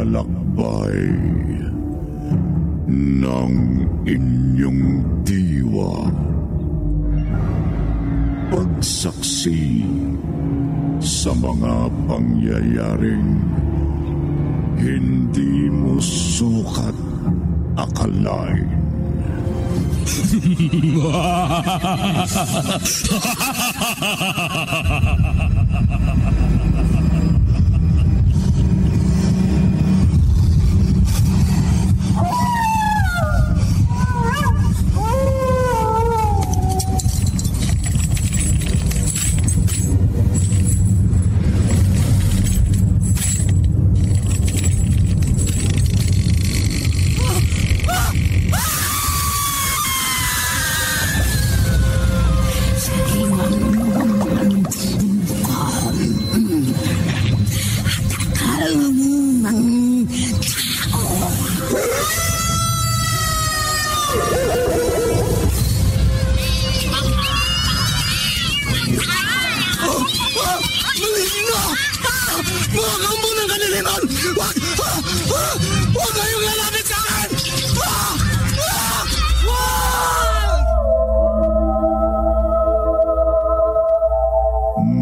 paglalakbay ng inyong diwa. Pagsaksi sa mga pangyayaring hindi mo sukat akalain.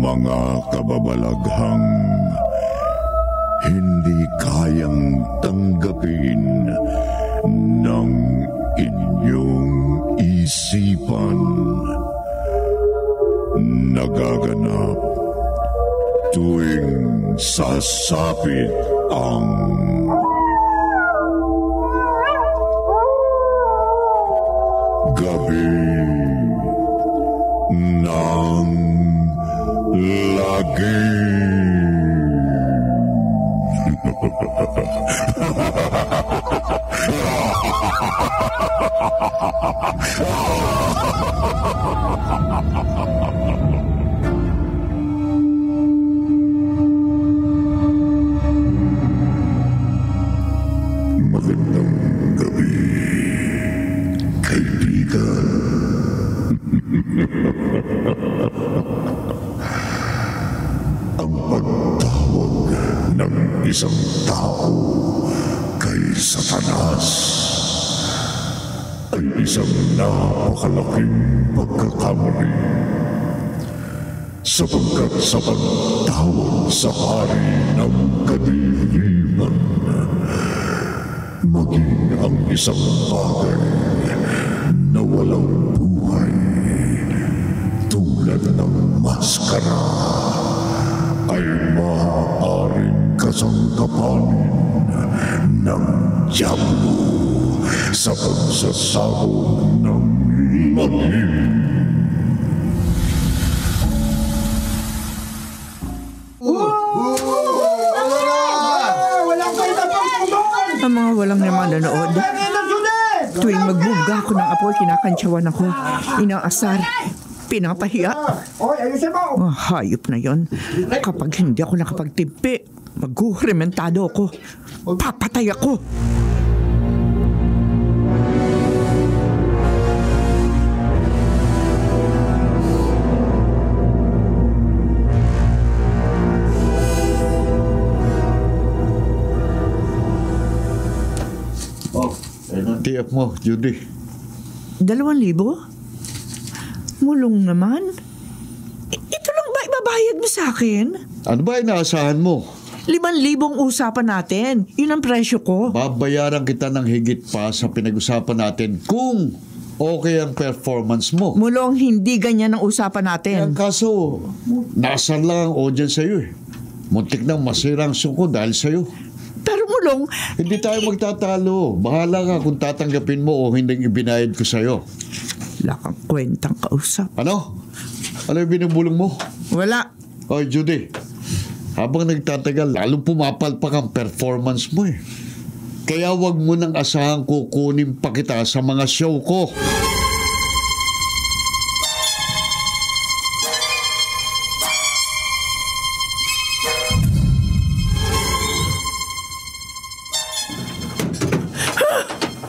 Mga kababalaghang hindi kayang tanggapin ng inyong isipan, nagaganap tuwing sasapit ang gabi ng lagi. Magandang gabi, kaibigan. Ang pagtawag ng isang tao kay Satanas ay isang napakalaking pagkakamali, sapagkat sa pagtawag sa hari ng kadiliman, maging ang isang bagay na walang buhay tulad ng maskara ay maaaring kasangkapanin ng diablo sa pagsasabog ng lihim. Ang mga walang naman nanood. Tuwing magbuga ako ng apoy, kinakantsawan ako. Inaasar. Pinapahiya. Hayop na yon. Kapag hindi ako nakapagtimpi, maghurementado ako. Papatay ako. Tiyak mo, Judy. 2,000? Mulong naman? Ito lang ba ibabayad mo sa akin? Ano ba inaasahan mo? 5,000 usapan natin. Yun ang presyo ko. Babayaran kita ng higit pa sa pinag-usapan natin kung okay ang performance mo. Mulong, hindi ganyan ang usapan natin. Ang kaso, nasan lang ang audience sa'yo eh. Muntik nang masira ang suko dahil sa'yo. Pero Mulong, hindi tayo magtatalo. Bahala ka kung tatanggapin mo o hindi ibinayad ko sa'yo. wala kang kwentang kausap. Ano? Ano yung binubulong mo? Wala. Oy, Judy. Habang nagtatagal, lalong pumapalpak ang performance mo eh. Kaya wag mo nang asahang kukunin pa kita sa mga show ko.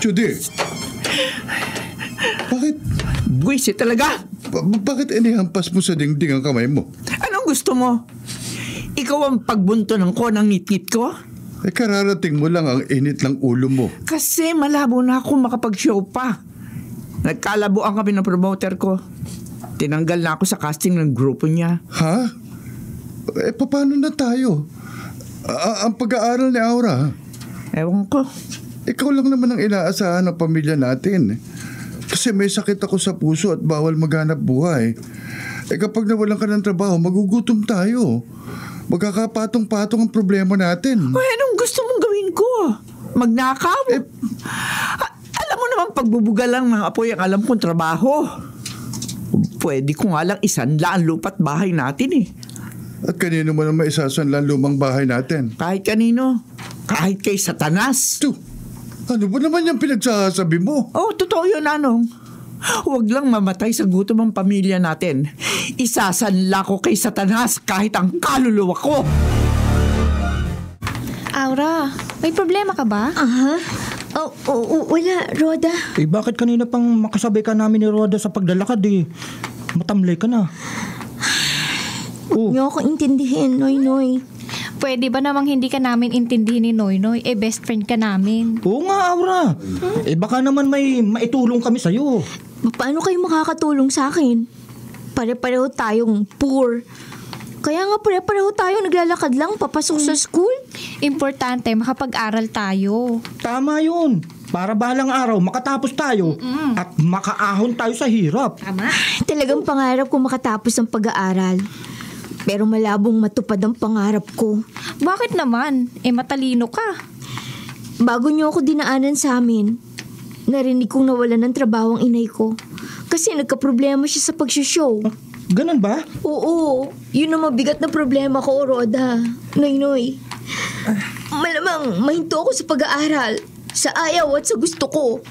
Judy, bakit? Buwisit talaga. Bakit inihampas mo sa dingding ang kamay mo? Anong gusto mo? Ikaw ang pagbunto ng ko ng ngit-ngit ko? Kararating mo lang ang init ng ulo mo. Kasi malabo na ako makapag-show pa. Nagkalabuan kami ng promoter ko. Tinanggal na ako sa casting ng grupo niya. Ha? Paano na tayo? Ang pag-aaral ni Aura. Ewan ko. Ikaw lang naman ang inaasahan ng pamilya natin. Kasi may sakit ako sa puso at bawal maghanap buhay. Kapag nawalan ka ng trabaho, magugutom tayo. Magkakapatong-patong ang problema natin. Anong gusto mong gawin ko? Magnakaw? Alam mo naman, pagbubuga lang ng apoy ang alam kong trabaho. Pwede ko nga lang isanlaan lupa't bahay natin At kanino mo naman isasanlan lumang bahay natin? Kahit kanino. Kahit kay Satanas. Ano ba naman yung pinagsasabi mo? Totoo yun, Anong. Huwag lang mamatay sa gutom ang pamilya natin. Isasanla ko kay Satanas kahit ang kaluluwa ko. Aura, may problema ka ba? Wala, Roda. Bakit kanina pang makasabay ka namin ni Roda sa paglalakad matamlay ka na. Huwag niyo ako intindihin, Noy. Pwede ba namang hindi ka namin intindihin ni Noynoy? Best friend ka namin. Oo nga, Aura. Baka naman may maitulong kami sa'yo. Paano kayo makakatulong sa akin? Pare-pareho tayong poor. Kaya nga pare-pareho tayo naglalakad lang papasok sa school. Importante, makapag-aral tayo. Tama yun. Para balang araw, makatapos tayo at makaahon tayo sa hirap. Tama? Talagang pangarap ko makatapos ng pag-aaral. Pero malabong matupad ang pangarap ko. Bakit naman? Matalino ka. Bago niyo ako dinaanan sa amin, narinig kong nawalan ng trabaho ang inay ko. Kasi nagka-problema siya sa pag-show. Ganun ba? Oo, yun ang mabigat na problema ko, Roda. Noy. Malamang mahinto ako sa pag-aaral, sa ayaw at sa gusto ko.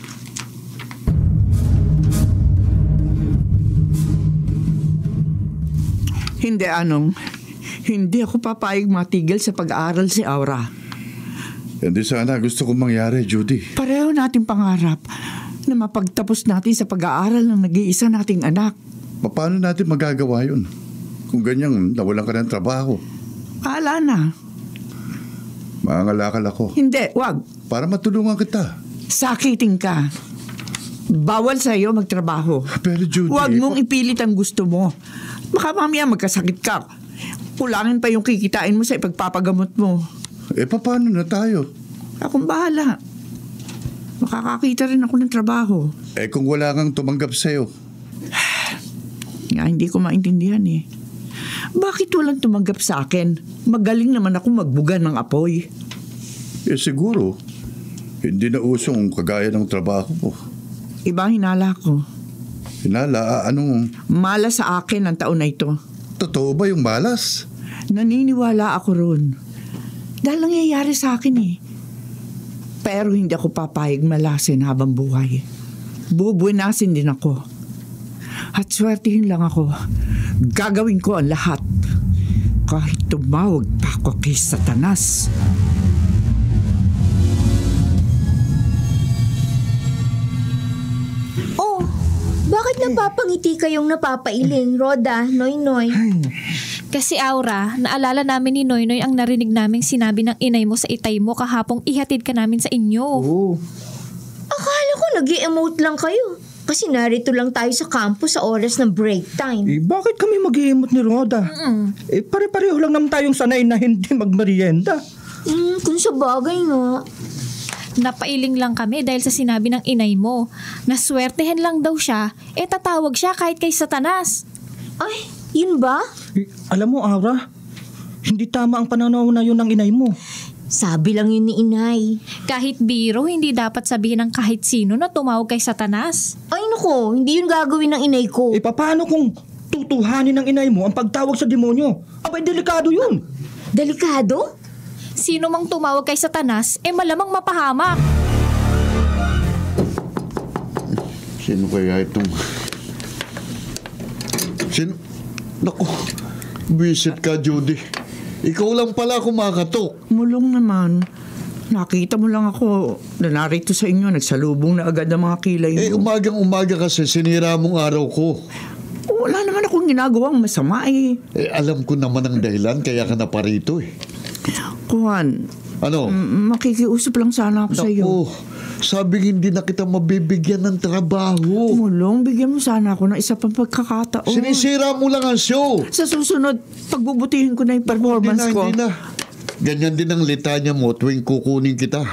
Hindi, Anong. Hindi ako papayag matigil sa pag-aaral si Aura. Hindi sana gusto kong mangyari, Judy. Pareho nating pangarap na mapagtapos natin sa pag-aaral ng nag-iisa nating anak. Paano natin magagawa yun? Kung ganyang nawalan ka ng trabaho. Paala na. Mangangalakal ako. Hindi, wag. Para matulungan kita. Sakitin ka. Bawal sa'yo magtrabaho. Pero Judy... Huwag mong ipilit ang gusto mo. Baka mamaya magkasakit ka. Kulangin pa yung kikitain mo sa ipagpapagamot mo. Paano na tayo? Akong bahala. Makakakita rin ako ng trabaho. Kung wala kang tumanggap sa'yo. Nga, hindi ko maintindihan Bakit walang tumanggap sa akin? Magaling naman ako magbuga ng apoy. Siguro. Hindi na usong kagaya ng trabaho mo. Iba hinala ko. Hinala, anong... Malas sa akin ang taon na ito. Totoo ba yung malas? Naniniwala ako ron. Dahil nangyayari sa akin Pero hindi ako papayag malasin habang buhay. Bubuinasin din ako. At swertihin lang ako. Gagawin ko ang lahat. Kahit tumawag pa ako kay Satanas. Bakit napapangiti kayong napapailing, Roda, Noy? Kasi Aura, naalala namin ni Noynoy ang narinig naming sinabi ng inay mo sa itay mo kahapong ihatid ka namin sa inyo. Oo. Akala ko nag-i-emote lang kayo. Kasi narito lang tayo sa campus sa oras ng break time. Bakit kami mag-iimot ni Roda? Pare-pareho lang naman tayong sanay na hindi magmerienda. Kung sa bagay nga. Napailing lang kami dahil sa sinabi ng inay mo. Naswertehin lang daw siya, tatawag siya kahit kay Satanas. Ay, yun ba? Alam mo, Aura, hindi tama ang pananaw na yun ng inay mo. Sabi lang yun ni inay. Kahit biro, hindi dapat sabihin ng kahit sino na tumawag kay Satanas. Ay nako, hindi yun gagawin ng inay ko. Paano kung tutuhanin ng inay mo ang pagtawag sa demonyo? Abay, delikado yun. Delikado? Sino mang tumawag kay Satanas, malamang mapahamak. Sino kaya itong... Naku, visit ka, Judy. Ikaw lang pala kumakatok. Mulong naman. Nakita mo lang ako na narito sa inyo. Nagsalubong na agad ang mga kilay mo. Umagang-umaga kasi sinira mong araw ko. Wala naman akong ginagawang masama alam ko naman ang dahilan kaya ka na parito Juan, Ano? Makikiusap lang sana ako sa iyo. Naku, sabi hindi na kita mabibigyan ng trabaho. Mulong, bigyan mo sana ako ng isa pang pagkakataon. Sinisira mo lang ang show. Sa susunod, pagbubutihin ko na yung performance ko. Hindi na. Ganyan din ang litanya mo tuwing kukunin kita.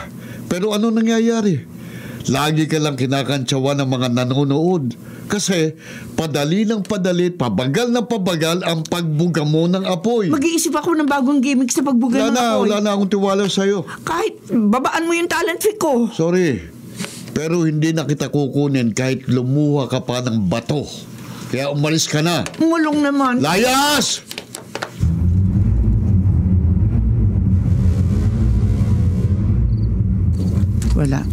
Pero ano nangyayari? Lagi ka lang kinakantsawa ng mga nanonood. Kasi padali ng padali, pabagal ng pabagal ang pagbuga mo ng apoy. Mag-iisip ako ng bagong gimmick sa pagbuga ng apoy. Wala na akong tiwala sa'yo. Kahit babaan mo yung talent fee ko. Sorry, pero hindi na kita kukunin kahit lumuha ka pa ng bato. Kaya umalis ka na. Mulong naman. Layas! Wala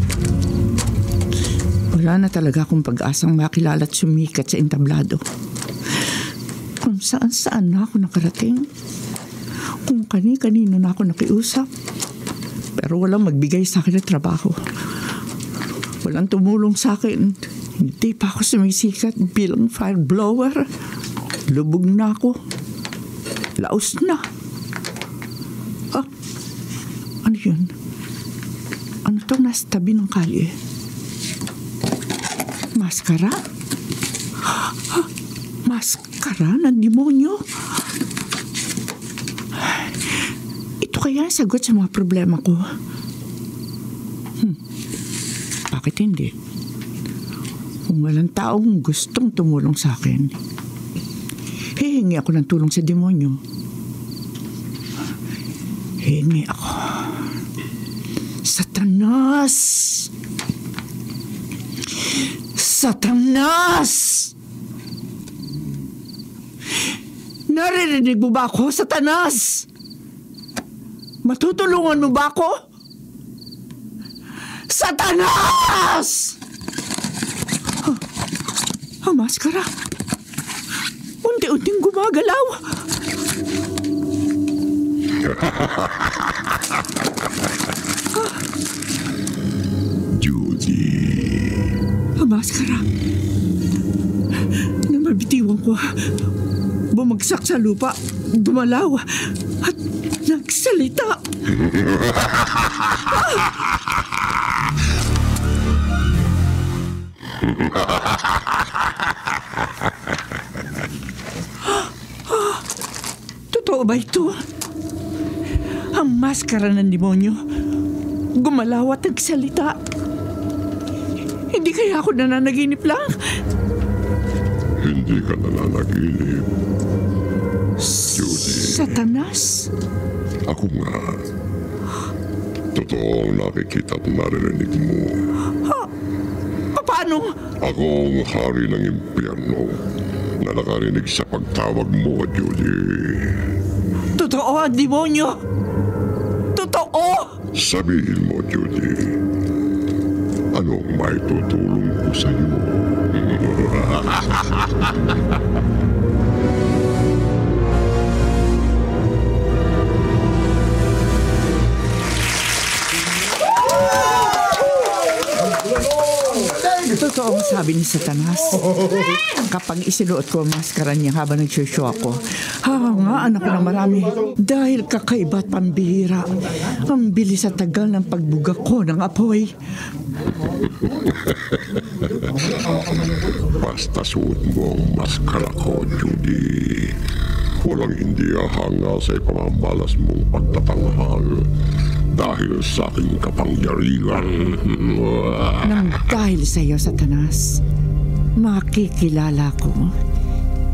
na talaga akong pag-asang makilala at sumikat sa entablado. Kung saan-saan na ako nakarating. Kung kani-kanino na ako nakiusap. Pero walang magbigay sa akin ng trabaho. Walang tumulong sa akin. Hindi pa ako sumisikat bilang fire blower. Lubog na ako. Laos na. Ano yun? Ano itong nasa tabi ng kalye? Maskara? Maskara ng demonyo? Ito kaya ang sagot sa mga problema ko? Bakit hindi? Kung walang taong gustong tumulong sa akin, hihingi ako ng tulong sa demonyo. Hihingi ako. Satanas! Satanas! Naririnig mo ba ako, Satanas? Matutulungan mo ba ako? Satanas! Ang maskara. Unti-unting gumagalaw. Judy. Ang maskara. Namabitiwan ko. Bumagsak sa lupa. Dumalaw. At nagsalita. Totoo ba ito? Ang maskara ng demonyo gumalaw at nagsalita. Hindi kaya ako nananaginip lang? Hindi ka nananaginip. Judy. Satanas? Ako nga. Totoo ang nakikita at naririnig mo. Paano? Ako ang hari ng impyerno na nakarinig sa pagtawag mo, Judy. Totoo ang demonyo? Totoo? Sabihin mo, Judy. Anong may tutulong ko sa iyo? Totoo ang sabi ni Satanas. Kapag isinuot ko ang maskara niya habang nagsushow ako, hahangaan ako ng marami dahil kakaiba at pambihira. Ang bilis at tagal ng pagbuga ko ng apoy. Basta suot mo ang maskara ko, Judy. Walang hindi ahanga sa ipamamalas mong pagtatanghal dahil sa aking kapangyarihan. Nang dahil sa iyo, Satanas, makikilala ko,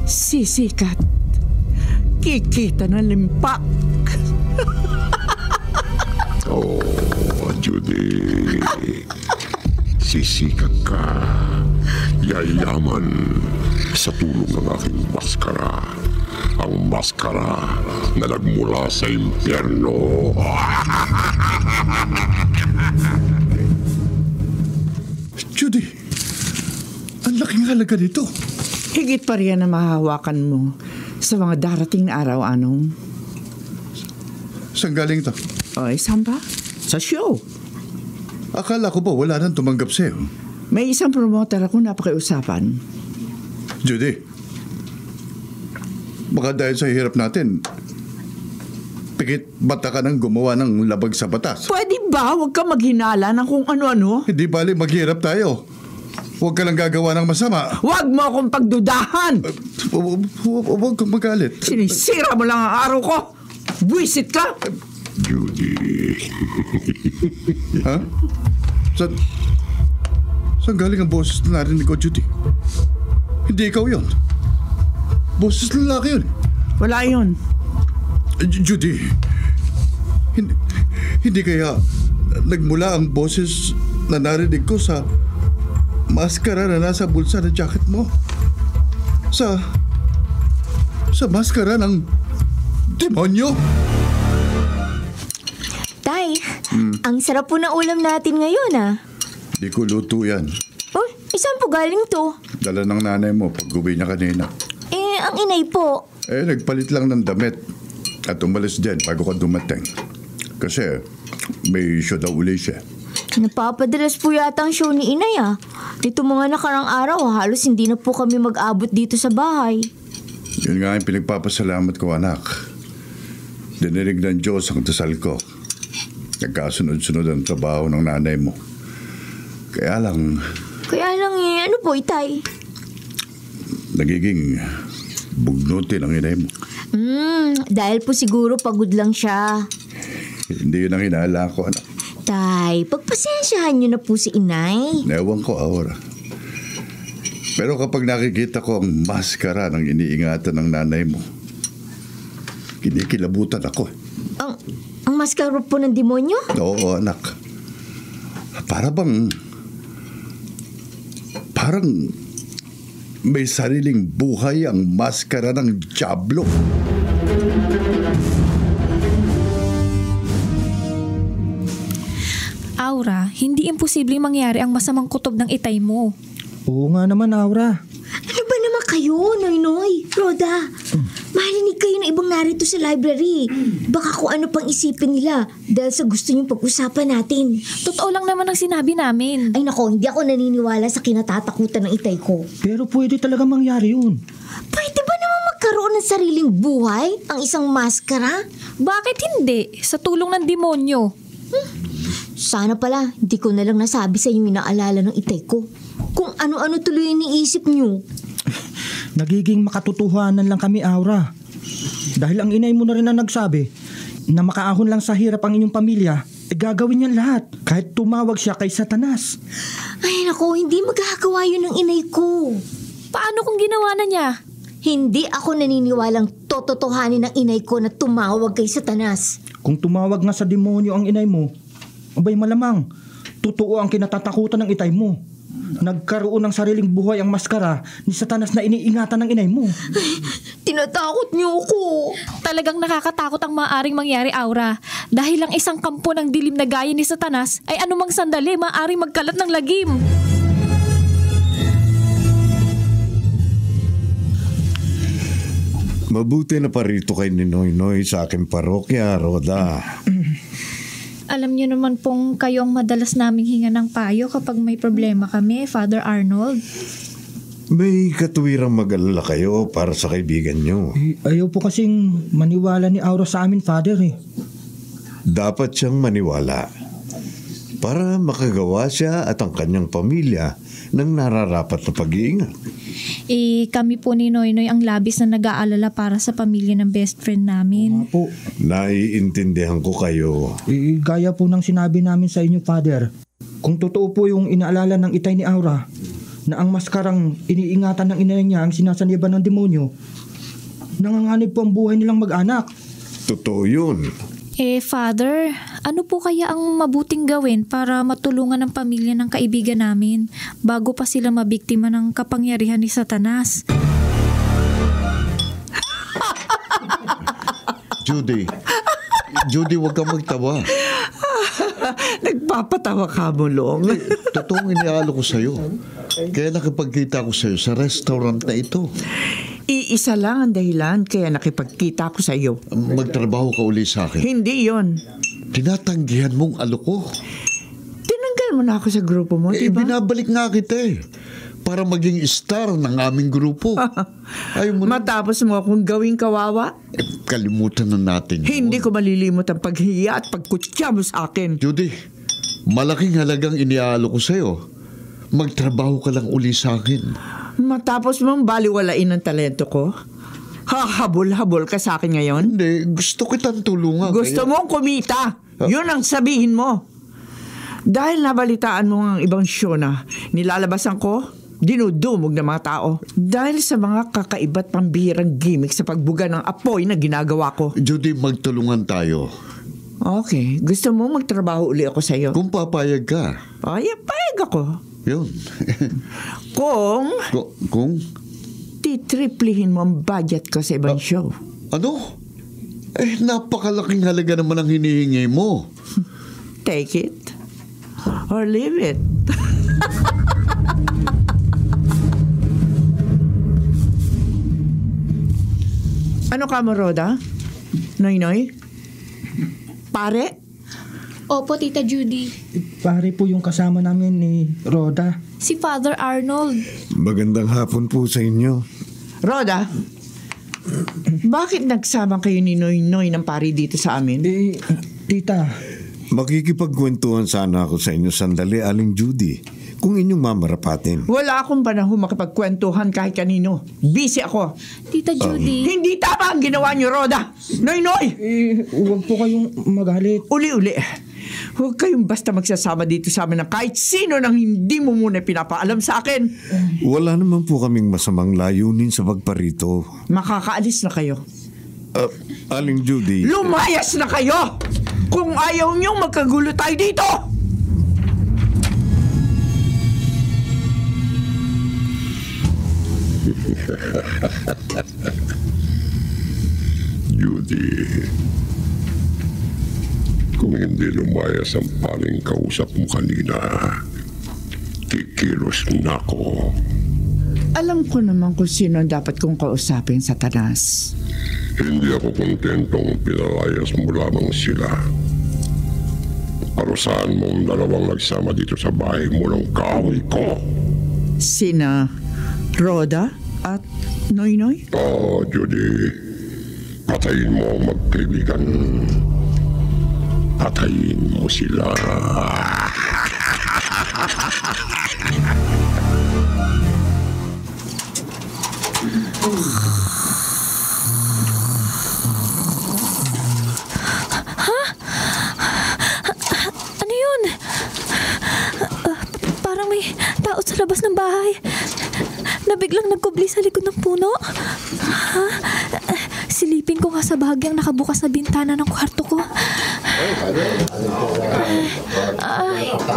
sisikat, kikita ng limpak. Oh, Judy. Sisikat ka. Yayaman sa tulong ng aking maskara. Ang maskara na nagmula sa impyerno. Judy, ang laking halaga nito. Higit pa riyan na mahahawakan mo sa mga darating na araw, Anong. Saan galing to? Oy, saan ba? Sa show. Akala ko ba wala nang tumanggap sa'yo? May isang promoter ako napakiusapan. Judy, baka dahil sa hirap natin, pikit mata ka nang gumawa ng labag sa batas. Pwede ba huwag ka maghinala ng kung ano-ano? Hindi bali maghirap tayo. Huwag ka lang gagawa ng masama. Huwag mo akong pagdudahan! Huwag kang magalit. Sinisira mo lang ang araw ko! Buwisit ka! Judy. Ha? Saan galing ang boses na narinig ko, Judy? Hindi ikaw yun. Boses lalaki yun. Wala yun. Judy, hindi kaya nagmula ang boses na narinig ko sa maskara na nasa bulsa ng jacket mo? Sa maskara ng demonyo? Tay, ang sarap po na ulam natin ngayon Di ko luto yan. Oh, saan po galing to? Dala ng nanay mo pag uwi niya kanina. Ang inay po. Nagpalit lang ng damit at umalis din bago ka dumating. Kasi may issue daw uli siya. Napapadalas po yata ang show ni inay Dito mga nakarang araw, halos hindi na po kami mag-abot dito sa bahay. Yun nga yung pinagpapasalamat ko, anak. Dininig ng Diyos ang dasal ko. Nagkasunod-sunod ang trabaho ng nanay mo. Kaya lang, ano po, itay? Nagiging bugnutin ang inay mo. Dahil po siguro pagod lang siya. Hindi yun ang hinala ko, anak. Tay, pagpasensyahan niyo na po si inay. Ewan ko, Aura. Pero kapag nakikita ko ang maskara ng iniingatan ng nanay mo, kinikilabutan ako. Ang maskara po ng demonyo? Oo, anak. Parang may sariling buhay ang maskara ng dyablo. Aura, hindi imposibleng mangyari ang masamang kutob ng itay mo. Oo nga naman, Aura. Ano ba naman kayo, Noynoy? Roda, marinig kayo na ibang narito sa library. Baka kung ano pang isipin nila dahil sa gusto niyong pag-usapan natin. Totoo lang naman ang sinabi namin. Ay nako, hindi ako naniniwala sa kinatatakutan ng itay ko. Pero pwede talaga mangyari yun. Pwede ba naman magkaroon ng sariling buhay ang isang maskara? Bakit hindi? Sa tulong ng demonyo. Sana pala, hindi ko na lang nasabi sa inyo inaalala ng itay ko. Kung ano-ano tuloy iniisip niyo. Nagiging makatotohanan lang kami, Aura. Dahil ang inay mo na rin ang nagsabi na makaahon lang sa hirap ang inyong pamilya, gagawin niyan lahat. Kahit tumawag siya kay Satanas. Ay nako, hindi magagawa yun ng inay ko. Paano kung ginawa na niya? Hindi ako naniniwalang tototohanin ng inay ko na tumawag kay Satanas. Kung tumawag nga sa demonyo ang inay mo, abay malamang, totoo ang kinatatakutan ng itay mo. Nagkaroon ng sariling buhay ang maskara ni Satanas na iniingatan ng inay mo. Ay, tinatakot niyo ako. Talagang nakakatakot ang maaaring mangyari, Aura. Dahil ang isang kampo ng dilim na gaya ni Satanas ay anumang sandali maaaring magkalat ng lagim. Mabuti na parito kay ni Noynoy sa aking parokya, Roda. Alam niyo naman pong kayo ang madalas naming hinga ng payo kapag may problema kami, Father Arnold. May katuwirang mag-alala kayo para sa kaibigan nyo. Ayaw po kasing maniwala ni Aura sa amin, Father Dapat siyang maniwala para makagawa siya at ang kanyang pamilya ng nararapat na pag-iingat. Kami po ni Noynoy ang labis na nag-aalala para sa pamilya ng best friend namin. po. Naiintindihan ko kayo. Gaya po ng sinabi namin sa inyo, Father. Kung totoo po yung inaalala ng itay ni Aura, na ang maskarang iniingatan ng inay niya ang sinasaniban ng demonyo, nanganganib po ang buhay nilang mag-anak. Totoo yun. Father, ano po kaya ang mabuting gawin para matulungan ang pamilya ng kaibigan namin bago pa sila mabiktima ng kapangyarihan ni Satanas? Judy, huwag kang magtawa. Nagpapatawa ka, Mulong. Totoong inialo ko sa'yo. Kaya nakipagkita ko sa'yo sa restaurant na ito. Iisa lang ang dahilan kaya nakipagkita ko sa iyo. Magtrabaho ka uli sa akin. Hindi yon. Tinatanggihan mong aloko. Tinanggal mo na ako sa grupo mo, diba? Binabalik nga kita para maging star ng aming grupo. Ayaw mo na. Matapos mo akong gawing kawawa, Kalimutan na natin. hindi ko malilimot ang paghiya at pagkutya mo sa akin. Judy, malaking halagang iniaalo ko sa'yo. Magtrabaho ka lang uli sa akin. Matapos mong baliwalain ang talento ko, hahabol-habol ka sa akin ngayon? Hindi, gusto kitang tulungan. Gusto mong kumita. Yun ang sabihin mo. Dahil nabalitaan mo ang ibang show na nilalabasan ko, dinudumog ng mga tao. Dahil sa mga kakaiba't pambihirang gimmick sa pagbuga ng apoy na ginagawa ko. Judy, magtulungan tayo. Okay, gusto mo magtrabaho uli ako sa'yo? Kung papayag ka. Payag ako. Yun. Kung Kung? titriplihin mo ang budget ko sa ibang show. Ano? Napakalaking halaga naman ang hinihingi mo. Take it or leave it. Ano ka mo, Rhoda? Noy? Pare? Opo, Tita Judy. Pare po yung kasama namin ni Rhoda. Si Father Arnold. Magandang hapon po sa inyo. Rhoda? Bakit nagsama kayo ni Noy ng pare dito sa amin? Tita, Makikipagkwentuhan sana ako sa inyo sandali, Aling Judy, kung inyong mamarapatin. Wala akong panahon makipagkwentuhan kahit kanino. Busy ako. Tita Judy. Hindi tama ang ginawa niyo, Rhoda. Noy! huwag po kayong magalit. Uli-uli. Huwag kayong basta magsasama dito sa amin ng kahit sino nang hindi mo muna pinapaalam sa akin. Wala naman po kaming masamang layunin sa pagparito. Makakaalis na kayo. Aling Judy, Lumayas na kayo! Kung ayaw niyong magkagulo tayo dito! Judy, kung hindi lumayas ang paring kausap mo kanina, kikilos na ako. Alam ko naman kung sino ang dapat kong kausapin, Satanas. Hindi ako kontentong pinalayas mo lamang sila. Parusahan mong dalawang nagsama dito sa bahay mo ng kaaway ko. Sina Rhoda at Noy? Judy, patayin mo ang magkaibigan. Patayin mo sila. Ano yun? Parang may tao sa labas ng bahay. Na biglang nagkubli sa likod ng puno. Silipin ko nga sa bahagyang nakabukas na bintana ng kwarto ko.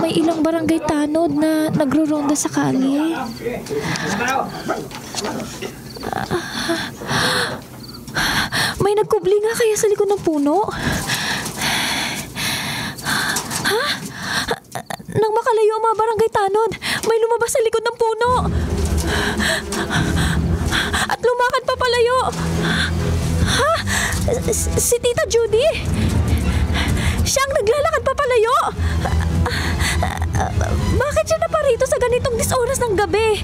May ilang barangay tanod na nagro-ronda sa kalye. May nagkubli nga kaya sa likod ng puno. Nang makalayo ang mga barangay tanod, may lumabas sa likod ng puno. At lumakad pa palayo. Si Tita Judy. Siyang naglalakad pa palayo. Bakit siya naparito sa ganitong dis-oras ng gabi?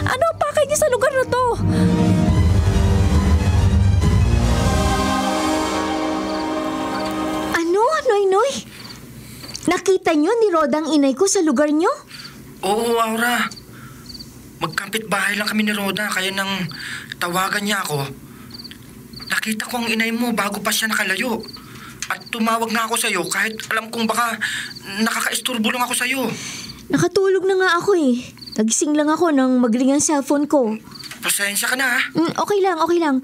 Ano ang pakay niya sa lugar na to? Ano, Noy? Nakita niyo ni Rhoda ang inay ko sa lugar niyo? Oo, Aura. Magkapit-bahay lang kami ni Rhoda, kaya nang tawagan niya ako, nakita ko ang inay mo bago pa siya nakalayo. At tumawag na ako sa'yo kahit alam kong baka nakaka-isturbo lang ako sa'yo. Nakatulog na nga ako eh. Nagising lang ako nang magring ang cellphone ko. Pasensya ka na, ha? Okay lang.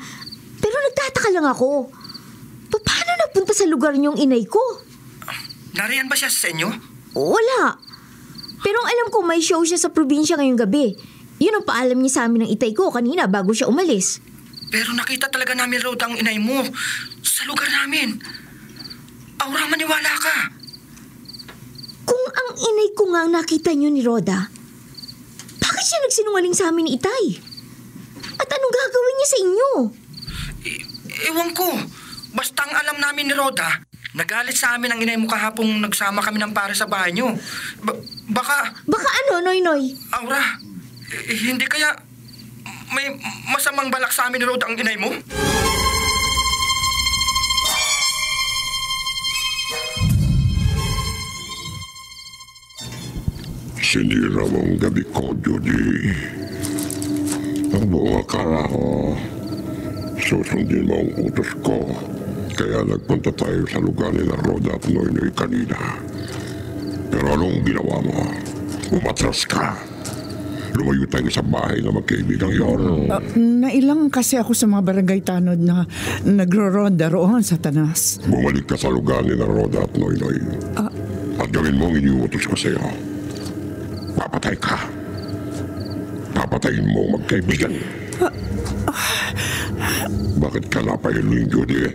Pero nagtataka lang ako. Paano napunta sa lugar niyong inay ko? Nariyan ba siya sa inyo? Wala. Pero ang alam ko may show siya sa probinsya ngayong gabi. Yun ang paalam niya sa amin ng itay ko kanina bago siya umalis. Pero nakita talaga namin, Rhoda, ang inay mo sa lugar namin. Aura, maniwala ka. Kung ang inay ko nga ang nakita niyo ni Rhoda, bakit siya nagsinungaling sa amin ni itay? At anong gagawin niya sa inyo? Ewan ko. Basta ang alam namin ni Rhoda, nagalit sa amin ang inay mo kahapong nagsama kami ng pare sa bahay niyo. Baka... Baka ano, Noy? Aura, Hindi kaya may masamang balak sa amin ni Rhoda ang inay mo? Sinira mong gabi ko, Judy. Ang buong akala ko, susundin mo ang utos ko. Kaya nagpunta tayo sa lugar nila Rhoda at Noynoy kanina. Pero anong ginawa mo? Umatras ka. Lumayo tayo sa bahay na magkaibigang yon. Nailang kasi ako sa mga barangay tanod na nagro-ronda roon sa Tanas. Bumalik ka sa lugar nila Rhoda at Noynoy. At gawin mo ang iniutos ko sa'yo. Papatay ka. Papatayin mo magkaibigan. Bakit ka napahiluin, Judy?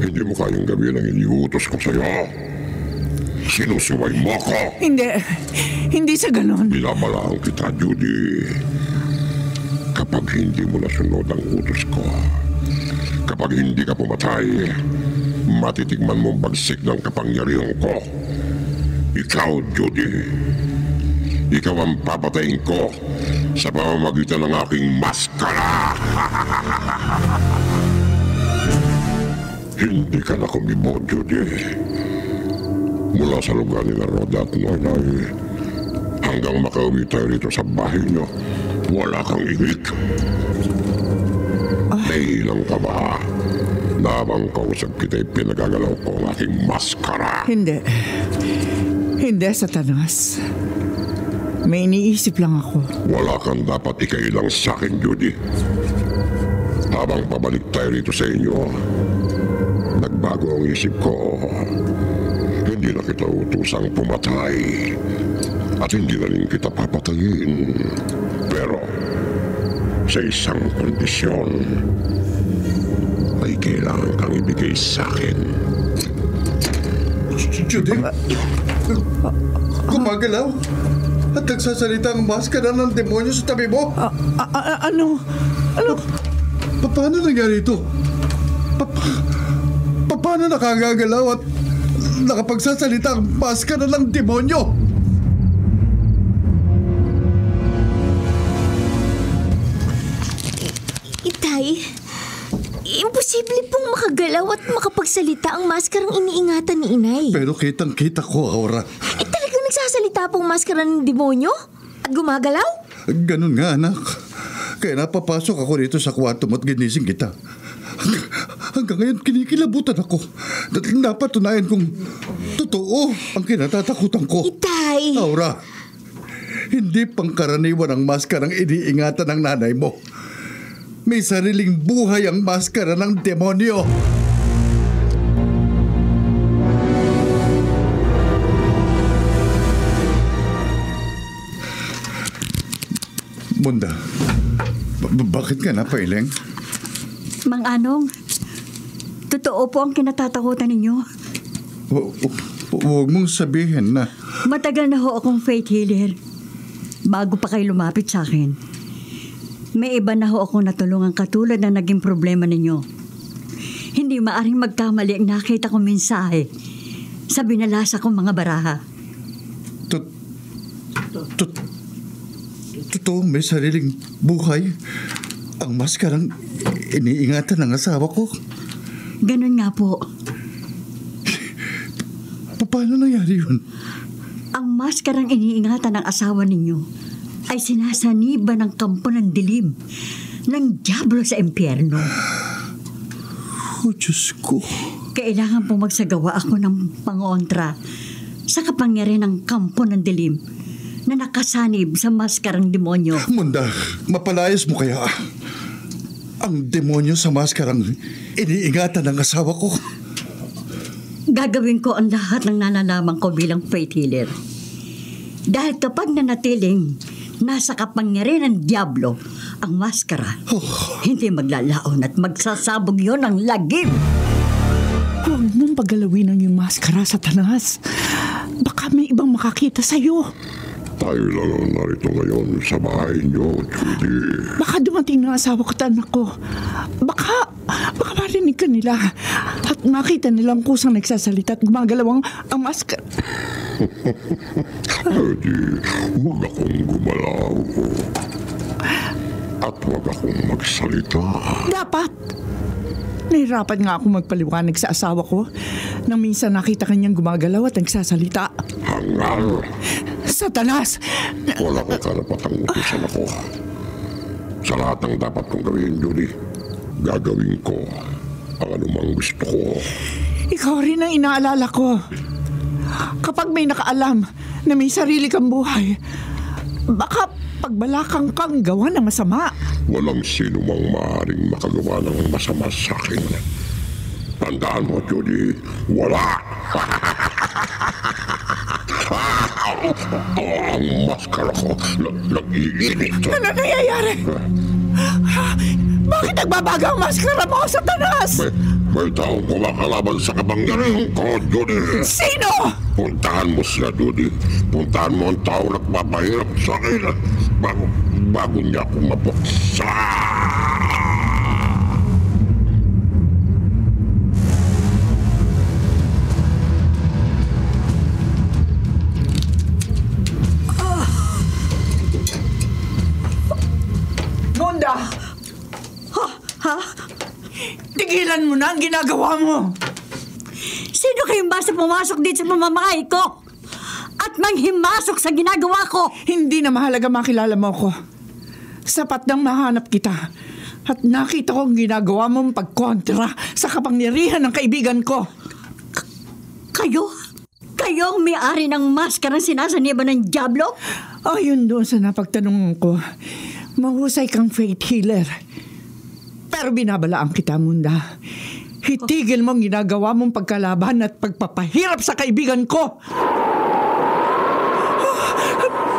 Hindi mo kayang gawin ang iniutos ko sa'yo. Sinusuway mo ako. Hindi sa ganon. Binabalaan kita, Judy. Kapag hindi mo nasunod ang utos ko, kapag hindi ka pumatay, matitikman mong bagsik ng kapangyarihan ko. Ikaw, Judy. Ikaw ang papatayin ko sa pamamagitan ng aking maskara. Hindi ka na kumibo, Judy. Mula sa lugar nila Rhoda at Noynoy hanggang makauwi tayo rito sa bahay niyo, wala kang ibig. Nailang ka ba? Na habang kausap kita'y pinagagalaw ko ang aking maskara. Hindi, Satanas. May iniisip lang ako. Wala kang dapat ikailang sa akin, Judy. Habang pabalik tayo rito sa inyo, nagbago ang isip ko. Hindi na kita utusang pumatay. At hindi na rin kita papatayin. Pero, sa isang kondisyon, ay kailangan kang ibigay sa akin. Judy? Gumagalaw? At nagsasalita ang maskara ng demonyo sa tabi mo? Ano? Paano nangyari ito? Paano nakagagalaw at nakapagsasalita ang maskara ng demonyo? Itay, imposible pong makagalaw at makapagsalita ang maskarang iniingatan ni Inay. Pero kitang-kita ko, Aura. Talagang nagsasalita pong maskara ng demonyo? At gumagalaw? Ganun nga, anak. Kaya napapasok ako dito sa kwarto mo at ginising kita. Hanggang ngayon kinikilabutan ako. Napatunayan kong totoo ang kinatatakutan ko. Itay! Aura, hindi pangkaraniwan ang maskarang iniingatan ng nanay mo. May sariling buhay ang maskara ng demonyo. Munda, bakit ka napailing? Mang Anong, totoo po ang kinatatakutan ninyo. Huwag mong sabihin na... Matagal na ho akong faith healer. Bago pa kayo lumapit sa akin. May iba na ho akong natulungan katulad na naging problema ninyo. Hindi maaring magkamali ang nakita kong mensahe sa binalasa kong mga baraha. Totoo may sariling buhay ang maskarang iniingatan ng asawa ko? Ganun nga po. Paano nangyari yun? Ang maskarang iniingatan ng asawa ninyo ay sinasaniba ng kampo ng dilim ng dyablo sa impyerno. Oh, Diyos ko. Kailangan pong magsagawa ako ng pangontra sa kapangyarihan ng kampo ng dilim na nakasanib sa maskarang demonyo. Munda, mapalayas mo kaya ang demonyo sa maskarang iniingatan ng asawa ko? Gagawin ko ang lahat ng nalalaman ko bilang faith healer. Dahil kapag nanatiling nasa kapangyarihan ng dyablo ang maskara, hindi maglalaon at magsasabog yon ang lagim. Huwag mong pagalawin ang iyong maskara, Satanas. Baka may ibang makakita sa'yo. Tayo lang ang narito ngayon sa bahay niyo, Judy. Baka dumating na asawa ko at anak ko. Baka marinig ka nila at makita nilang kusang nagsasalita at gumagalaw ang maskara. Pwede, huwag akong gumalaw. At huwag akong magsalita. Dapat. Nahirapan nga ako magpaliwanag sa asawa ko nang minsan nakita kanyang gumagalaw at nagsasalita. Hangal. Satanas! Wala ko karapatang utusan ako. Sa lahat ng dapat kong gawin, Judy, gagawin ko ang anumang gusto ko. Ikaw rin ang inaalala ko. Kapag may nakaalam na may sarili kang buhay, baka pagbalakang kang gawa ng masama. Walang sino mang maaaring makagawa ng masama sa akin. Tandaan mo, Judy, wala. Ang maskara ko, nag-iinit. Ano nangyayari? Bakit nagbabaga ang maskara mo, Satanas? May taong kumakalaban sa kapangyarihan ko, Judy. Sino? Puntahan mo siya, Judy. Puntahan mo ang tao na nagpapahirap sa akin bago niya akong mapuksa. Nonda! Ha? Tigilan mo na ang ginagawa mo! Sino kayong basta pumasok dito sa pamamahay ko? At manghimasok sa ginagawa ko? Hindi na mahalaga makilala mo ko. Sapat nang mahanap kita. At nakita ko ang ginagawa mong pagkontra sa kapangyarihan ng kaibigan ko. Kayo? Kayo ang may-ari ng maskarang sinasaniban ng Diablo? Ayun doon sa napagtanungan ko, mahusay kang faith healer. Pero binabalaan kita, Munda. Itigil mo ang ginagawa mong pagkalaban at pagpapahirap sa kaibigan ko.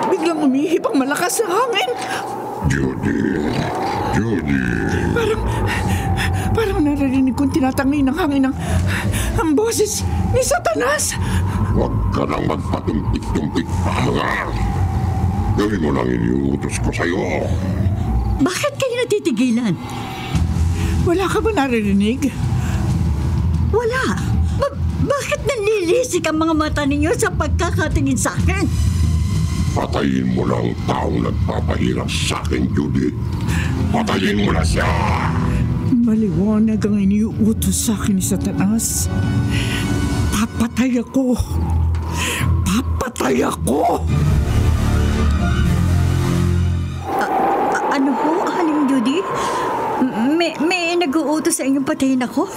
Biglang umihip ang malakas na hangin. Judy. Parang naririnig kong tinatangi ng hangin ang boses ni Satanas. Huwag ka nang magpatumpik-tumpik pa, hangal. Gawin mo lang iniutos ko sa'yo. Bakit kayo natitigilan? Wala ka ba naririnig? Wala. Bakit nanilisik ang mga mata ninyo sa pagkakatingin sa akin? Patayin mo na ang taong nagpapahirap sa akin, Judy. Patayin mo na siya! Maliwanag ang iniuutos sa akin ni Satanas. Papatay ako! Papatay ako! Ano ho, Haling Judy? May nag-uutos sa inyong patayin ako?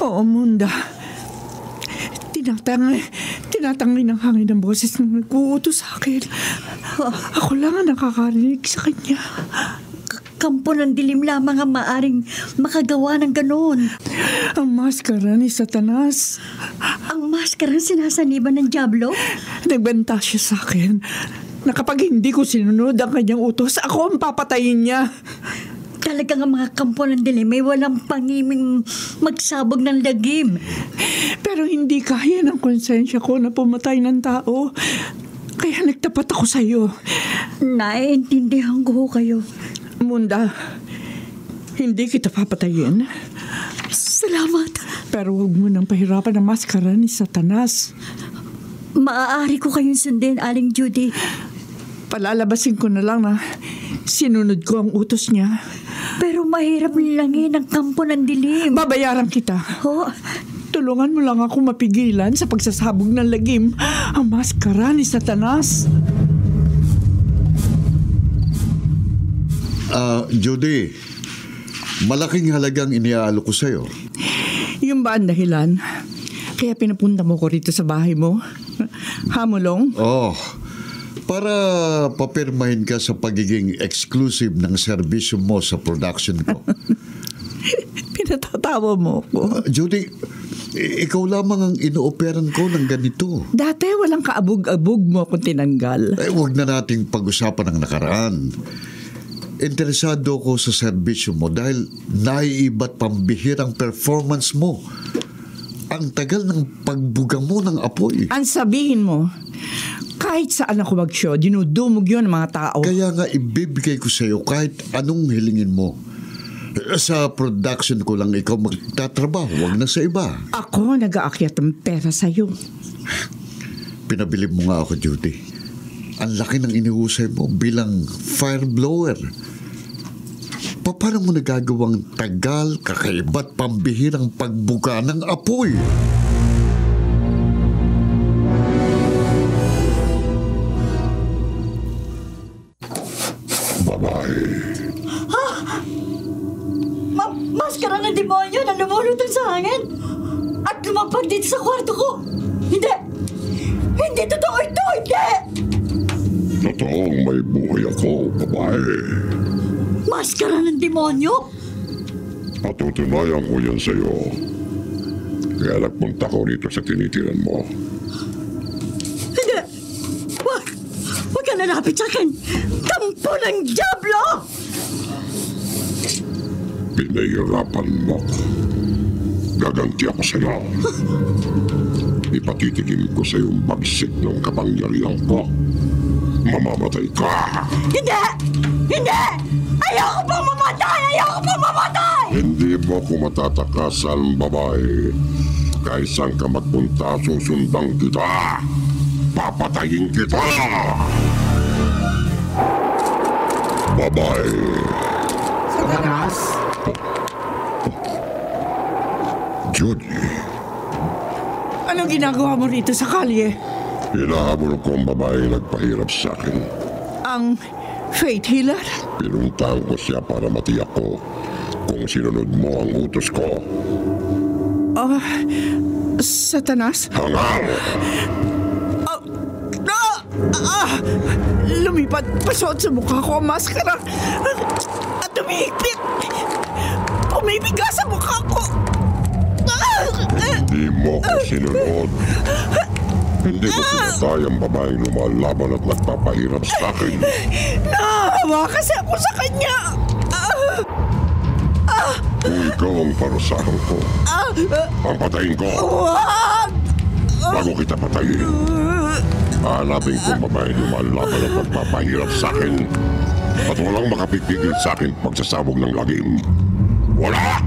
Oo, Munda. Tinatangay ng hangin ng boses na nag-uutos sa akin. Ako lang ang nakakarinig sa kanya. Kampo ng dilim lamang ang maaring makagawa ng ganoon. Ang maskara ni Satanas. Ang maskara sinasaniban ng Diablo? Nagbanta siya sa akin na kapag hindi ko sinunod ang kanyang utos, ako ang papatayin niya. Talagang ang mga kampo ng dilim may walang pangiming magsabog ng lagim. Pero hindi kaya ng konsensya ko na pumatay ng tao. Kaya nagtapat ako sa iyo. Naiintindihan ko kayo. Munda, hindi kita papatayin. Salamat. Pero huwag mo nang pahirapan ang maskara ni Satanas. Maaari ko kayong sundin, Aling Judy. Palalabasin ko na lang na sinunod ko ang utos niya. Pero mahirap nilangin ang kampo ng dilim. Babayaran kita. Oh. Tulungan mo lang ako mapigilan sa pagsasabog ng lagim ang maskara ni Satanas. Judy, malaking halagang iniaalok ko sa'yo. Yung ba ang dahilan? Kaya pinapunta mo ko rito sa bahay mo? Hamulong? Para papirmahin ka sa pagiging exclusive ng serbisyo mo sa production ko. Pinatatawa mo ko. Judy, ikaw lamang ang inooperan ko ng ganito. Dati walang kaabog-abog mo akong tinanggal. Huwag na nating pag-usapan ang nakaraan. Interesado ko sa serbisyo mo dahil naiiba't pambihirang performance mo. Ang tagal ng pagbuga mo ng apoy. Ang sabihin mo, kahit saan ako mag-show, dinudumog yun ng mga tao. Kaya nga ibibigay ko sa iyo kahit anong hilingin mo. Sa production ko lang ikaw magtatrabaho, huwag na sa iba. Ako nag-aakyat ng pera sa'yo. Pinabili mo nga ako, Judy. Ang laki ng inihusay mo bilang fire blower. Paano mo nagagawang tagal, kakaiba't pambihirang pagbuga ng apoy? Babae. Ha? Maskara ng demonyo na lumulutong sa hangin at lumapag dito sa kwarto ko. Hindi! Hindi totoo ito! Hindi! Totoong may buhay ako, babae. Maskara ng demonyo? Patutunayan ko yan sa'yo. Kaya nagpunta ko rito sa tinitiran mo. Hindi! Huwag ka nalapit sa akin! Kampo ng Diablo! Pinahirapan mo. Gaganti ako sa'yo. Ipatitigil ko sa iyong bagsik ng kapangyarihan ko. Mamamatay ka! Hindi! Hindi! Ayoko pang mamatay! Ayoko pang mamatay! Hindi mo ko matatakasan, babae. Kahit saan ka magpunta, susundan kita. Papatayin kita! Babae. Satanas? Judy. Anong ginagawa mo rito sa kalye? Hinahabol ko ang babae nagpahirap sa akin. Ang faith healer? Pinuntahan ko siya para matiyak ko kung sinunod mo ang utos ko. Satanas? Hangal! Lumipad pasuot sa mukha ko ang maskara at umihigpit. Pumibiga sa mukha ko. Hindi mo ko sinunod. Hindi ko pinatay ang babaeng lumalaban at nagpapahirap sa akin. Naawa kasi ako sa kanya. Kung ikaw ang parusahan ko, ang patayin ko. Wag! Bago kita patayin, hanapin ko ang babaeng lumalaban at nagpapahirap sa akin. At walang makapipigil sa akin pagsasabog ng lagim. Wala!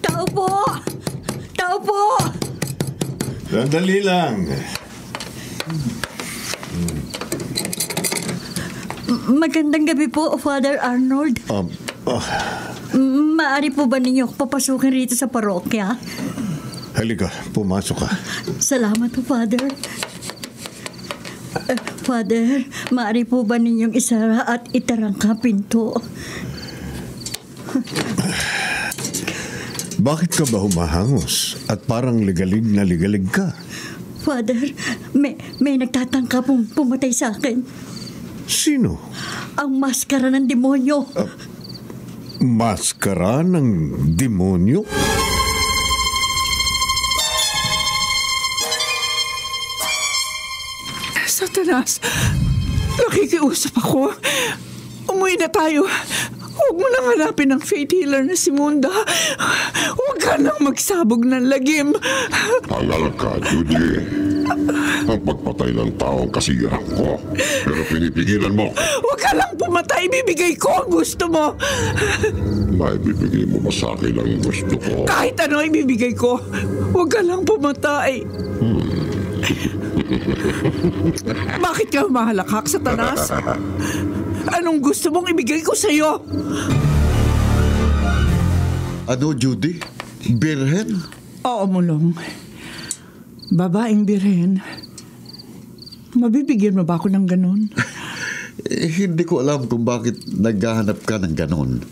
Tao po! Tao po! Sandali lang. Magandang gabi po, Father Arnold. Maaari po ba ninyo papasukin rito sa parokya? Halika, pumasok ka. Salamat po, Father. Father, maaari po ba ninyong isara at itarangka pinto? Bakit ka ba humahangos at parang ligalig na ligalig ka? Father, may nagtatangka pong pumatay sa akin. Sino? Ang maskara ng demonyo. Maskara ng demonyo? Satanas, nakikiusap ako. Umuwi na tayo. Huwag mo nang hanapin ang faith healer na si Munda. Huwag ka nang magsabog ng lagim. Hangal ka, Judy. Ang pagpatay ng taong kasiyahan ko. Pero pinipigilan mo. Huwag ka lang pumatay. Bibigay ko ang gusto mo. Maibibigay mo ba sa akin ang gusto ko? Kahit ano ibibigay ko. Huwag ka lang pumatay. Bakit ka humahalakak, Satanas? Anong gusto mong ibigay ko sa'yo? Ano, Judy? Birhen? Oo, Mulong. Babaeng birhen. Mabibigyan mo ba ako ng ganun? Hindi ko alam kung bakit naghahanap ka ng ganon.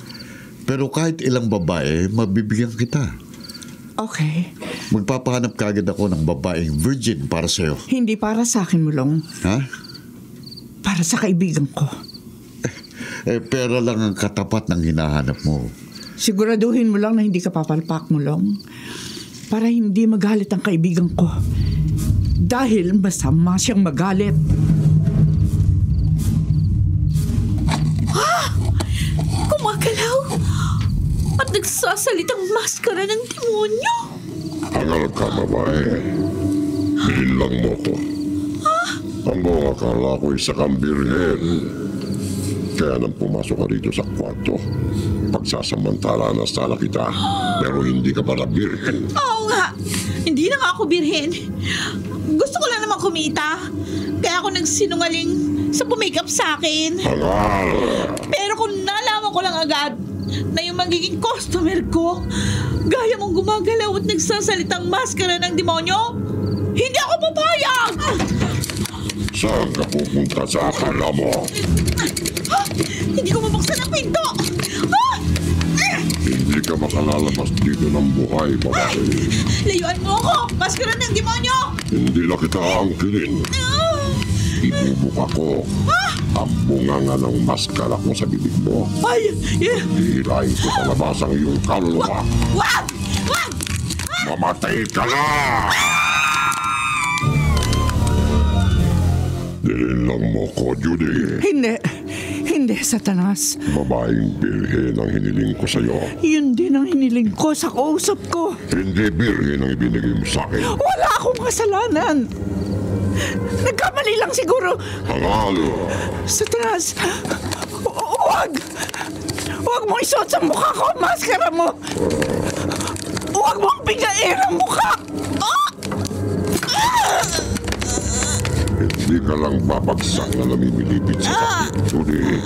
Pero kahit ilang babae, mabibigyan kita. Okay. Magpapahanap kagad ako ng babaeng virgin para sa'yo. Hindi para sa akin, Mulong. Ha? Para sa kaibigan ko. Pera lang ang katapat ng hinahanap mo. Siguraduhin mo lang na hindi ka papalpak, Mulong. Para hindi magalit ang kaibigan ko. Dahil masama siyang magalit. Kumagalaw! At nagsasalitang maskara ng demonyo! Hangal ka, babae. Bilang mo ko. Ang akala ko isa kang birhen. Kaya nang pumasok ka dito sa kwarto, pagsasamantala na sana kita, pero hindi ka pala birhen. Oo nga, hindi na nga ako birhen. Gusto ko lang naman kumita. Kaya ako nagsinungaling sa pumake-up sa akin. Hangal! Pero kung nalaman ko lang agad na yung magiging customer ko, gaya mong gumagalaw at nagsasalitang maskara ng demonyo, hindi ako papayag! Saan ka pupunta sa akala mo? Hindi ko mabuksan ang pinto! Hindi ka makalalabas dito ng buhay, babae. Layuan mo ako! Maskara ng demonyo! Hindi na kita angkinin. Ibubuka ko ang bunganga ng maskara ko sa bibig mo. Ay! Hihilahin ko sa labas ang iyong kaluluwa. Wag! Wag! Mamatay ka na! Dinilang mo ko, Judy. Hindi, Satanas. Babaeng birhen ang hiniling ko sa'yo. Yun din ang hiniling ko sa kausap ko. Hindi birhen ang ibinigay mo sa akin. Wala akong kasalanan. Nagkamali lang siguro. Hangal! Satanas, huwag! Huwag mong isuot sa mukha ko ang maskara mo! Huwag mong bigain ang mukha! Hindi ka lang babagsak na namimilipit sa sakit, Judy.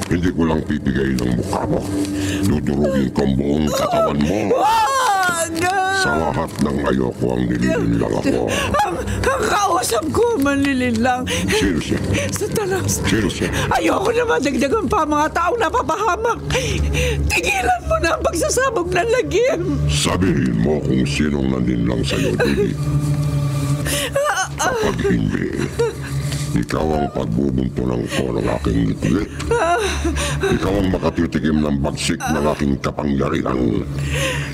Hindi ko lang pipigay ng mukha mo. Dudurugin ko ang buong katawan mo. Sa lahat ng ayoko ang nililin lang ako. Ang kausap ko, manlilin lang. Sino siya? Satanas. Sino siya? Ayoko na madagdagan pa mga taong napapahamak. Tigilan mo na ang pagsasabog ng lagim. Sabihin mo kung sinong nandin lang sa'yo, Judy. Kapag hindi, ikaw ang pagbubuntunan ko ng aking ngitlit. Ikaw ang makatitikim ng bagsik ng aking kapangyarihan.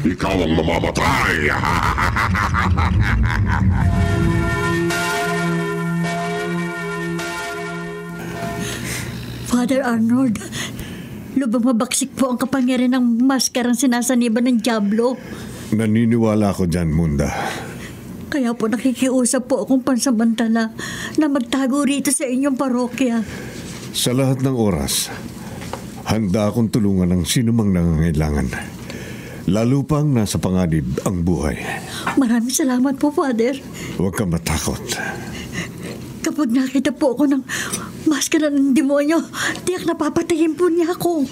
Ikaw ang mamamatay! Father Arnold, lubang mabaksik po ang kapangyarihan ng maskarang sinasaniban ng Diablo. Naniniwala ako dyan, Munda. Kaya po nakikiusap po akong pansamantala na magtago rito sa inyong parokya. Sa lahat ng oras, handa akong tulungan ng sinumang nangangailangan. Lalo pang nasa panganib ang buhay. Maraming salamat po, Father. Huwag kang matakot. Kapag nakita po ako ng maskara ng demonyo, tiyak napapatayin po niya ako.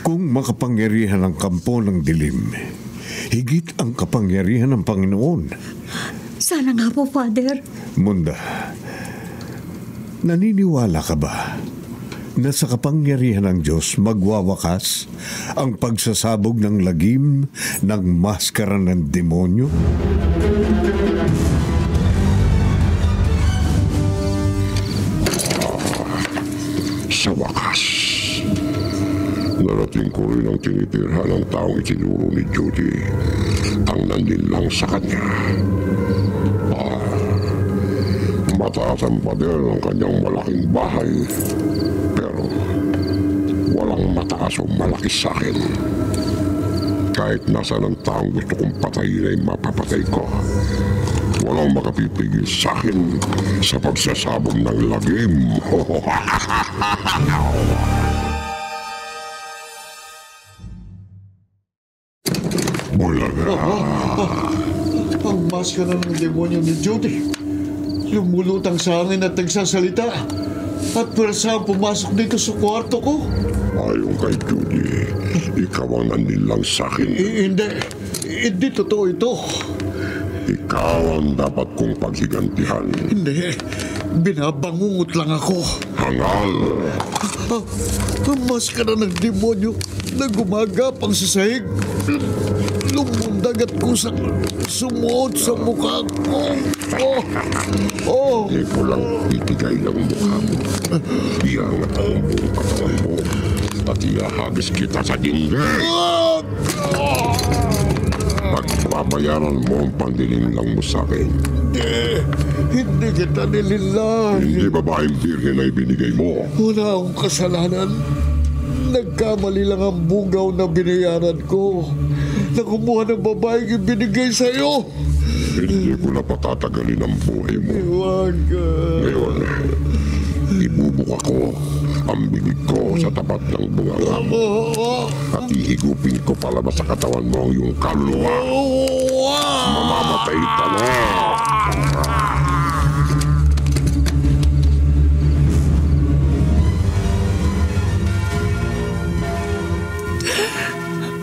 Kung makapangyarihan ang kampo ng dilim, higit ang kapangyarihan ng Panginoon. Sana nga po, Father. Munda, naniniwala ka ba na sa kapangyarihan ng Diyos magwawakas ang pagsasabog ng lagim ng maskara ng demonyo? Sa wakas, narating ko rin ang tinitirhan ng taong itinuro ni Judy. Ang nandin lang sa kanya. Mataas ang pader ng kanyang malaking bahay. Pero walang mataas o malaki sa akin. Kahit nasa ng taong gusto kong patayin ay mapapatay ko. Walang makapipigil sa akin sa pagsasabog ng lagim. Bulaga. Ang maskara ng demonyo ni Judy. Lumulutang sa akin at nagsasalita. At pwersa ang pumasok dito sa kwarto ko. Ayon kay Judy, ikaw ang nandilang sa akin. Hindi totoo ito. Ikaw ang dapat kong paghigantihan. Hindi. Binabangungot lang ako. Hangal! Ang maskara ng demonyo na gumagapang sa sahig. Lumundag at kusang sumuot sa mukha ko. Hindi ko lang ibigay ng mukha mo. Iangat ang buong katawan mo at iahagis kita sa dingding. Pagbabayaran mo ang pandiling lang mo sa akin. Hindi kita nililang. Hindi babaeng birhen na ibinigay mo. Wala akong kasalanan. Nagkamali lang ang bugaw na binayaran ko. na kumuha ng babaeng ibinigay sa'yo. Hindi ko na patatagalin ang buhay mo. Iwan ka. Ngayon, ibubuka ko ang bibig ko sa tapat ng bunganga mo. At ihigupin ko palabas sa katawan mo yung kaluluwa. Mamamatay ka na.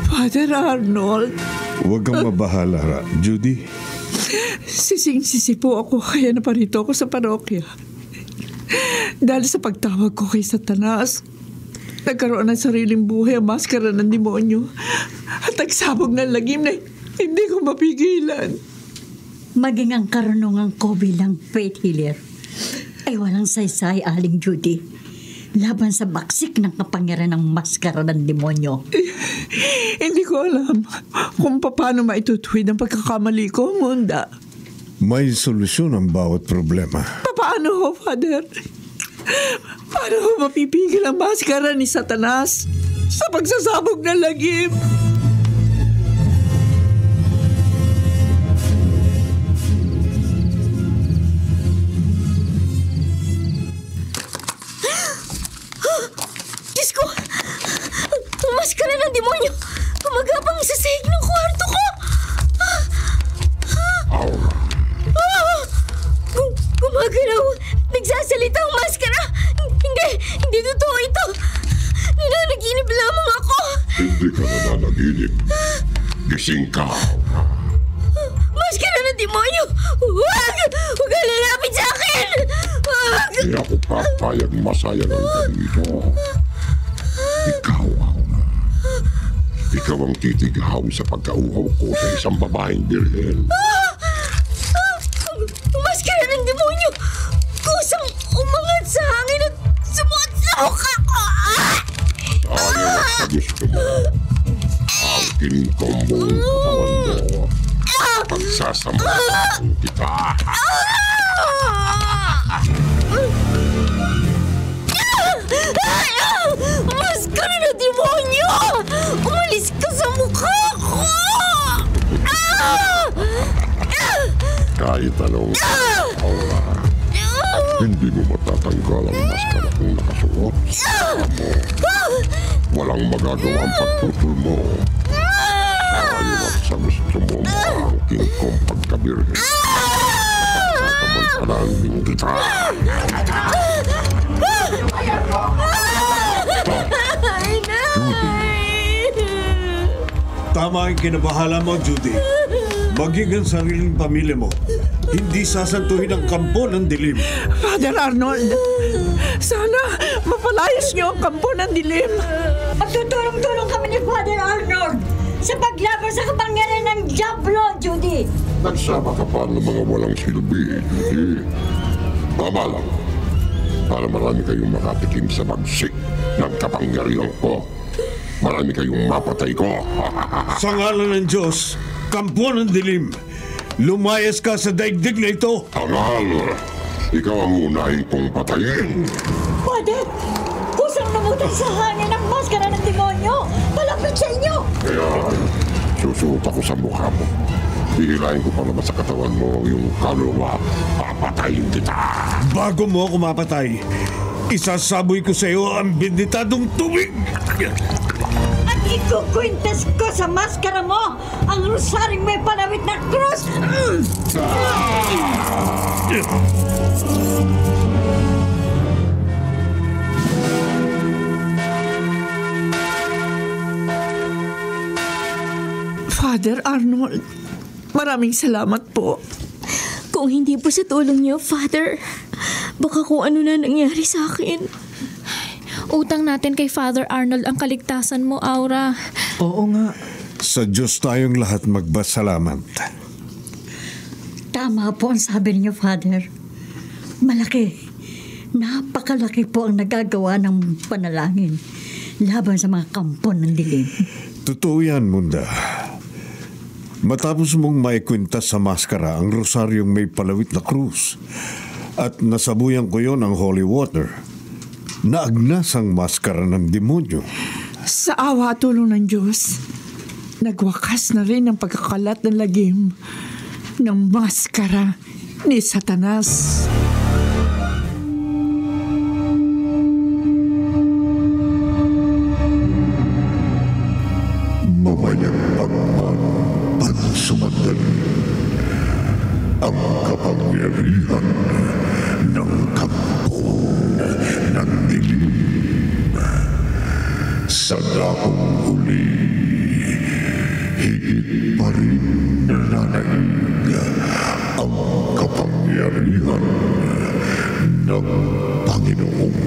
Father Arnold. Huwag kang mabahala, Judy. Sising-sisi po ako kaya naparito ako sa parokya. Dahil sa pagtawag ko kay Satanas, nagkaroon ng sariling buhay ang maskara ng demonyo at nagsabog ng lagim na hindi ko mapigilan. Maging ang karunungan ko bilang faith healer ay walang saysay, Aling Judy, laban sa baksik ng kapangyarihan ng maskara ng demonyo. Hindi ko alam kung paano maitutuwid ang pagkakamali ko, Munda. May solusyon ang bawat problema. Paano ho, Father? Paano ho mapipigil ang maskara ni Satanas sa pagsasabog ng lagim? Diyos ko! Ang maskara ng demonyo! Gumagapang sa sahig ng kwarto ko! Gumagalaw! Nagsasalita ang maskara! Hindi totoo ito! Nananaginip lamang ako! Hindi ka nananaginip. Gising ka. Maskara ng demonyo! Huwag! Huwag ka lalapit sa akin! Huwag! Hindi ako papayag masayang ang ganito. Ikaw, Aura. Ikaw ang titigaw sa pagkauhaw ko sa isang babaeng birhen. Maskara ng demonyo! Kusang umangat sa hangin at sumuot sa mukha ko! Ayaw at sa gusto mo. Angkin ko ang buong katawan mo. Pagsasamahan kita. Maskara ng demonyo! Umalis ka sa mukha ko! Kahit anong Aura, hindi mo matatanggal ang maskara kung nakasuot sa mo. Walang magagawa ang pagputol mo. Ayaw at sa gusto mo maangking kong pagkabirhe. Pagsasamantalaan din kita. Tama ang kinabahala mo, Judy. Maging ang sariling pamilya mo. Hindi sasantuhin ang kampo ng dilim. Father Arnold, sana mapalayas niyo ang kampo ng dilim. Magtutulong-tulong kami ni Father Arnold sa paglaban sa kapangyarihan ng Diablo, Judy. Nagsama ka pa ng mga walang silbi, Judy. Tama lang. Para marami kayong makatikim sa bagsik ng kapangyarihan ko. Marami kayong mapatay ko. Sa ngalan ng Diyos, kampo ng dilim, lumayas ka sa daigdig na ito. Aral, ikaw ang unahin kong patayin. Father, kusang namutan sa hangin ang maskara ng demonyo. Malapit sa inyo. Kaya susuot ako sa mukha mo. Hihilahin ko pa naman sa katawan mo yung kaluluwa. Papatayin kita. Bago mo ako mapatay, isasaboy ko sa iyo ang benditadong tubig. At ikukwintas ko sa maskara mo ang rosaryong may panawit na krus. Father Arnold, maraming salamat po. Kung hindi po sa tulong niyo, Father, baka kung ano na nangyari sa akin. Utang natin kay Father Arnold ang kaligtasan mo, Aura. Oo nga. Sa Diyos tayong lahat magbasalamat. Tama po ang sabi niyo, Father. Malaki, napakalaki po ang nagagawa ng panalangin laban sa mga kampo ng dilim. Totoo yan, Munda. Matapos mong maikwintas sa maskara ang rosaryong may palawit na krus at nasabuyan ko yon ng holy water, naagnas ang maskara ng demonyo. Sa awa at tulong ng Diyos, Nagwakas na rin ang pagkakalat ng lagim ng maskara ni Satanas. Mamayang pagman pansumadali ang kapangyarihan ng kampon ng dilim. Sa dakong huli, higit pa rin nananaig ang kapangyarihan ng Panginoong